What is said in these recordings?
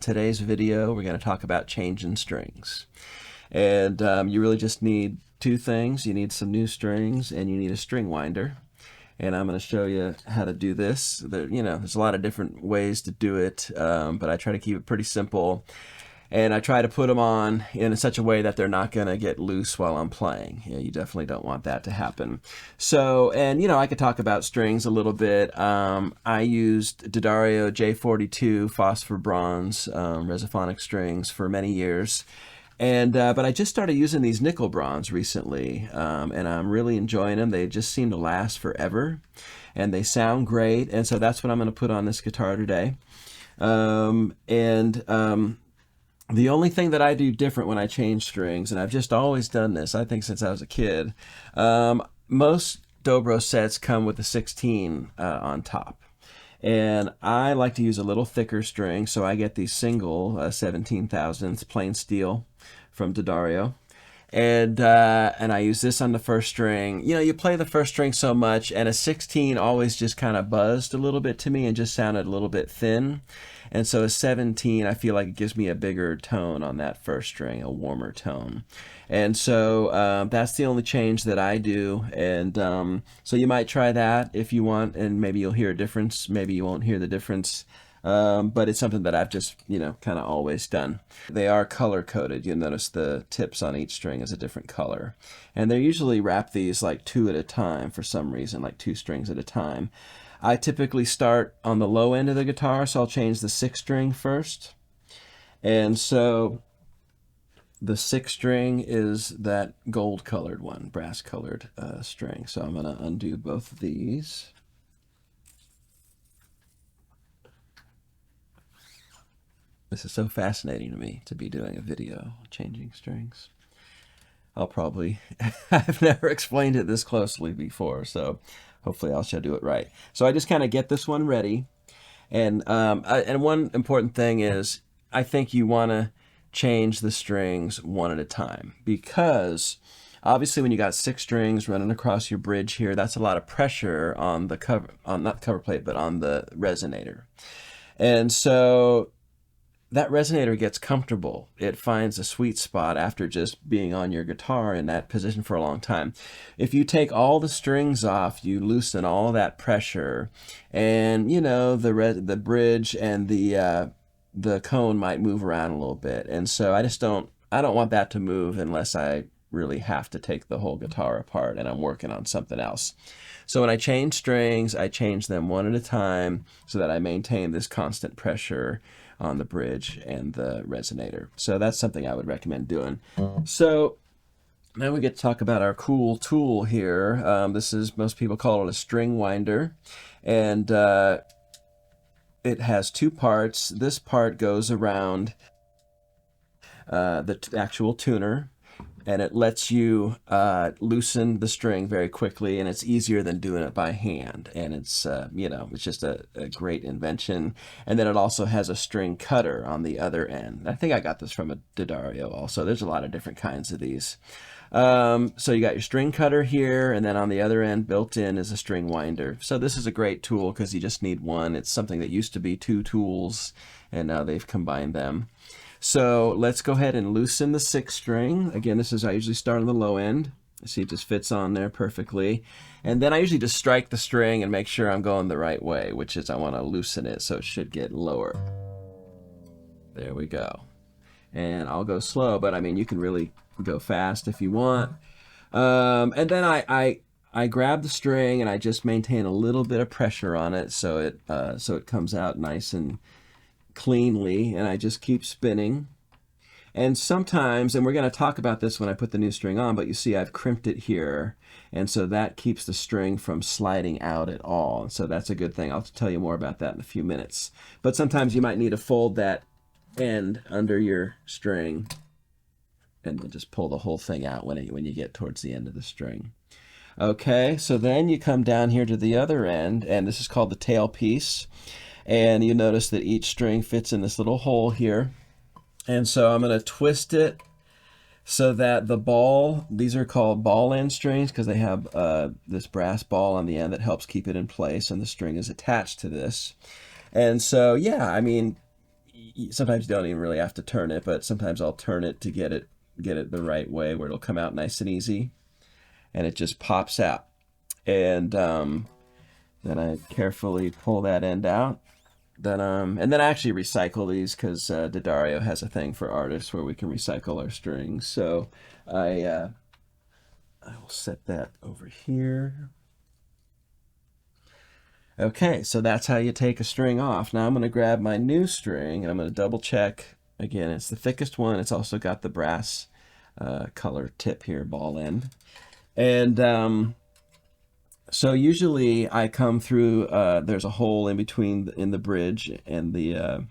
Today's video, we're going to talk about changing strings. And you really just need two things. You need some new strings and you need a string winder. And I'm going to show you how to do this. There's a lot of different ways to do it, but I try to keep it pretty simple. And I try to put them on in such a way that they're not going to get loose while I'm playing. You definitely don't want that to happen. So, and I could talk about strings a little bit. I used Dobro J42 phosphor bronze Resophonic strings for many years. But I just started using these nickel bronze recently, and I'm really enjoying them. They just seem to last forever, and they sound great. And so that's what I'm going to put on this guitar today. The only thing that I do different when I change strings, and I've just always done this, I think since I was a kid, most Dobro sets come with a 16 on top. And I like to use a little thicker string, so I get these single 17 thousandths plain steel from Dobro. And I use this on the first string. You play the first string so much, and a 16 always just kind of buzzed a little bit to me and just sounded a little bit thin. And so a 17, I feel like it gives me a bigger tone on that first string, a warmer tone. And so that's the only change that I do. And so you might try that if you want, and maybe you'll hear a difference. Maybe you won't hear the difference. But it's something that I've just, kind of always done. They are color coded. You'll notice the tips on each string is a different color. And they usually wrap these like two at a time for some reason, like two strings at a time. I typically start on the low end of the guitar, so I'll change the 6th string first. And so the 6th string is that gold colored one, brass colored string. So I'm going to undo both of these. This is so fascinating to me to be doing a video changing strings. I've never explained it this closely before, so hopefully I shall do it right. So I just kind of get this one ready. And one important thing is I think you want to change the strings one at a time, because obviously when you got 6 strings running across your bridge here, that's a lot of pressure on the cover, not the cover plate, but on the resonator. And so that resonator gets comfortable. It finds a sweet spot after just being on your guitar in that position for a long time. If you take all the strings off, you loosen all that pressure, and the bridge and the cone might move around a little bit. And so I don't want that to move unless I really have to take the whole guitar apart and I'm working on something else. So when I change strings, I change them one at a time so that I maintain this constant pressure on the bridge and the resonator. So that's something I would recommend doing. So now we get to talk about our cool tool here. Most people call it a string winder, and it has 2 parts. This part goes around the actual tuner, and it lets you loosen the string very quickly, and it's easier than doing it by hand. And it's it's just a great invention. And then it also has a string cutter on the other end. I think I got this from a Dobro also. There's a lot of different kinds of these. So you got your string cutter here, and then on the other end built in is a string winder. So this is a great tool because you just need one. It's something that used to be 2 tools, and now they've combined them. So let's go ahead and loosen the 6th string. Again, I usually start on the low end. See, it just fits on there perfectly. And then I usually just strike the string and make sure I'm going the right way, which is I want to loosen it so it should get lower. There we go. And I'll go slow, but I mean, you can really go fast if you want. And then I grab the string and I just maintain a little bit of pressure on it so it comes out nice and cleanly, and I just keep spinning. And sometimes, and we're going to talk about this when I put the new string on, but you see I've crimped it here, and so that keeps the string from sliding out at all. So that's a good thing. I'll tell you more about that in a few minutes. But sometimes you might need to fold that end under your string and then just pull the whole thing out when you get towards the end of the string. Okay, so then you come down here to the other end, and this is called the tail piece. And you notice that each string fits in this little hole here. And so I'm going to twist it so that the ball, these are called ball end strings because they have this brass ball on the end that helps keep it in place, and the string is attached to this. And so, yeah, I mean, sometimes you don't even really have to turn it, but sometimes I'll turn it to get it the right way where it'll come out nice and easy, and it just pops out. And then I carefully pull that end out. And then I actually recycle these because D'Addario has a thing for artists where we can recycle our strings. So I will set that over here. Okay, so that's how you take a string off. Now I'm going to grab my new string and I'm going to double check. Again, it's the thickest one. It's also got the brass color tip here, ball end. And so usually I come through, there's a hole in between in the bridge and the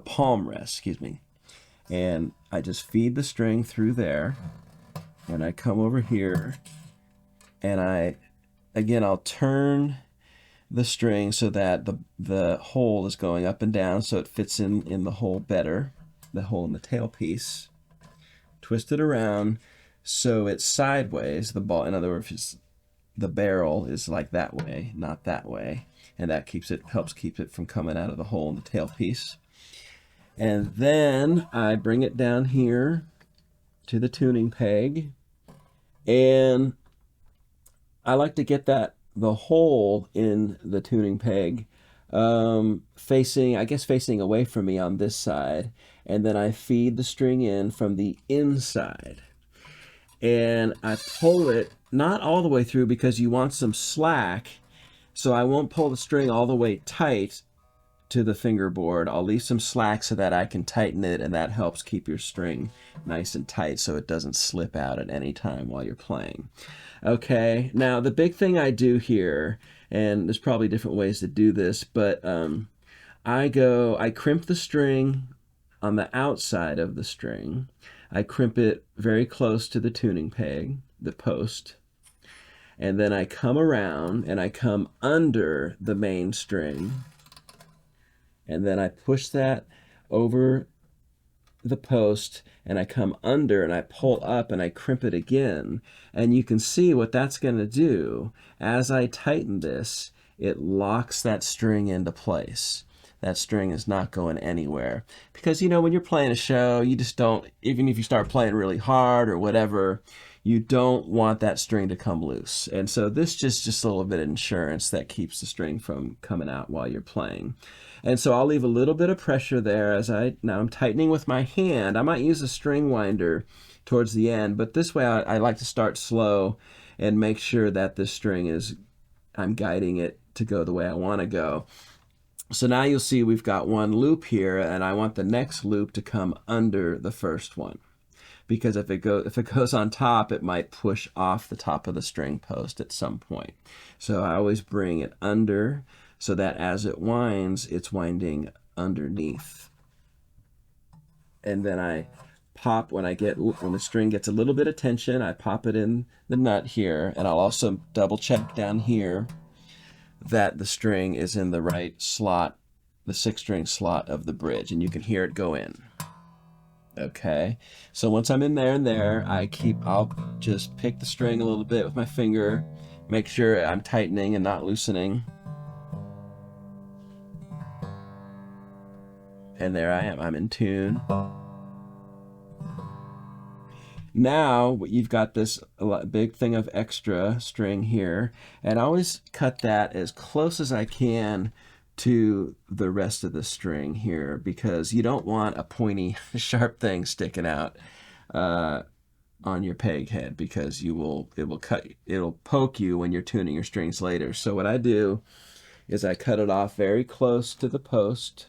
palm rest, excuse me. And I just feed the string through there, and I come over here, and I'll turn the string so that the hole is going up and down so it fits in the hole better, the hole in the tailpiece. Twist it around so it's sideways, the ball, in other words, the barrel is like that way, not that way, and that helps keep it from coming out of the hole in the tailpiece. And then I bring it down here to the tuning peg, and I like to get the hole in the tuning peg facing away from me on this side, and then I feed the string in from the inside. And I pull it not all the way through because you want some slack, so I won't pull the string all the way tight to the fingerboard. I'll leave some slack so that I can tighten it, and that helps keep your string nice and tight so it doesn't slip out at any time while you're playing. Okay, now the big thing I do here, and there's probably different ways to do this, but I crimp the string on the outside of the string. I crimp it very close to the tuning peg, the post, and then I come around and I come under the main string, and then I push that over the post, and I come under and I pull up and I crimp it again. And you can see what that's going to do. As I tighten this, it locks that string into place. That string is not going anywhere. Because, when you're playing a show, you just don't, even if you start playing really hard or whatever, you don't want that string to come loose. And so this just a little bit of insurance that keeps the string from coming out while you're playing. And so I'll leave a little bit of pressure there now I'm tightening with my hand. I might use a string winder towards the end, but this way I like to start slow and make sure that this string I'm guiding it to go the way I want to go. So now you'll see we've got one loop here, and I want the next loop to come under the first one. Because if it goes on top, it might push off the top of the string post at some point. So I always bring it under so that as it winds, it's winding underneath. And then I pop, when the string gets a little bit of tension, I pop it in the nut here, and I'll also double check down here that the string is in the right slot, the 6-string slot of the bridge, and you can hear it go in. Okay, so once I'm in there, I'll just pick the string a little bit with my finger, make sure I'm tightening and not loosening. And there I am, I'm in tune. Now you've got this big thing of extra string here, and I always cut that as close as I can to the rest of the string here, because you don't want a pointy, sharp thing sticking out on your peg head, because it'll poke you when you're tuning your strings later. So what I do is I cut it off very close to the post,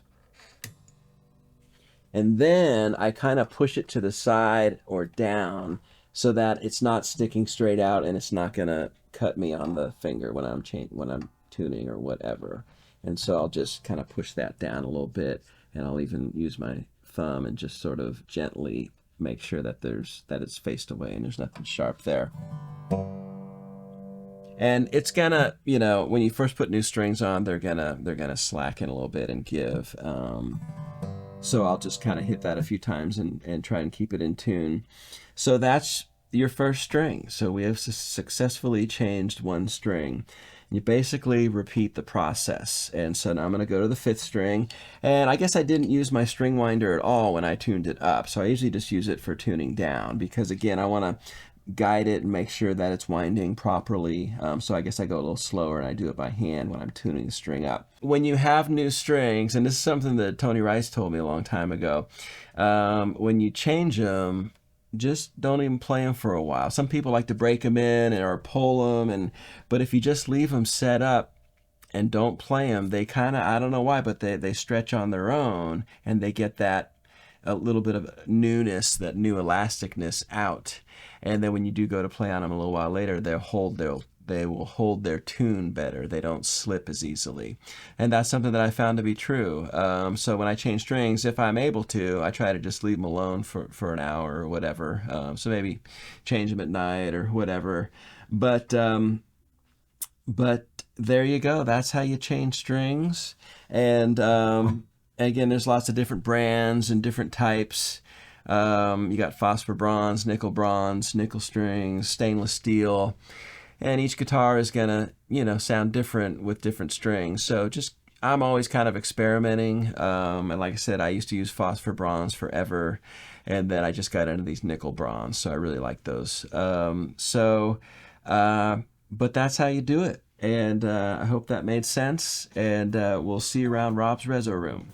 and then I kind of push it to the side or down so that it's not sticking straight out and it's not gonna cut me on the finger when I'm tuning or whatever. And so I'll just kind of push that down a little bit, and I'll even use my thumb and just sort of gently make sure that it's faced away and there's nothing sharp there. And it's gonna, when you first put new strings on, they're gonna slacken a little bit and give. So I'll just kind of hit that a few times and try and keep it in tune. So that's your first string. So we have successfully changed one string. You basically repeat the process. And so now I'm going to go to the 5th string. And I guess I didn't use my string winder at all when I tuned it up. So I usually just use it for tuning down because, again, I want to guide it and make sure that it's winding properly. So I guess I go a little slower and I do it by hand when I'm tuning the string up. When you have new strings, and this is something that Tony Rice told me a long time ago, when you change them, just don't even play them for a while. Some people like to break them in or pull them, but if you just leave them set up and don't play them, they kind of, I don't know why, but they stretch on their own and they get that a little bit of newness, that new elasticness out. And then when you do go to play on them a little while later, they will hold their tune better. They don't slip as easily. And that's something that I found to be true. So when I change strings, if I'm able to, I try to just leave them alone for an hour or whatever. So maybe change them at night or whatever. But there you go. That's how you change strings. And again, there's lots of different brands and different types. You got phosphor bronze, nickel strings, stainless steel. And each guitar is going to, sound different with different strings. So I'm always kind of experimenting. And like I said, I used to use phosphor bronze forever. And then I just got into these nickel bronze. So I really like those. But that's how you do it. And I hope that made sense. And we'll see you around Rob's Reso Room.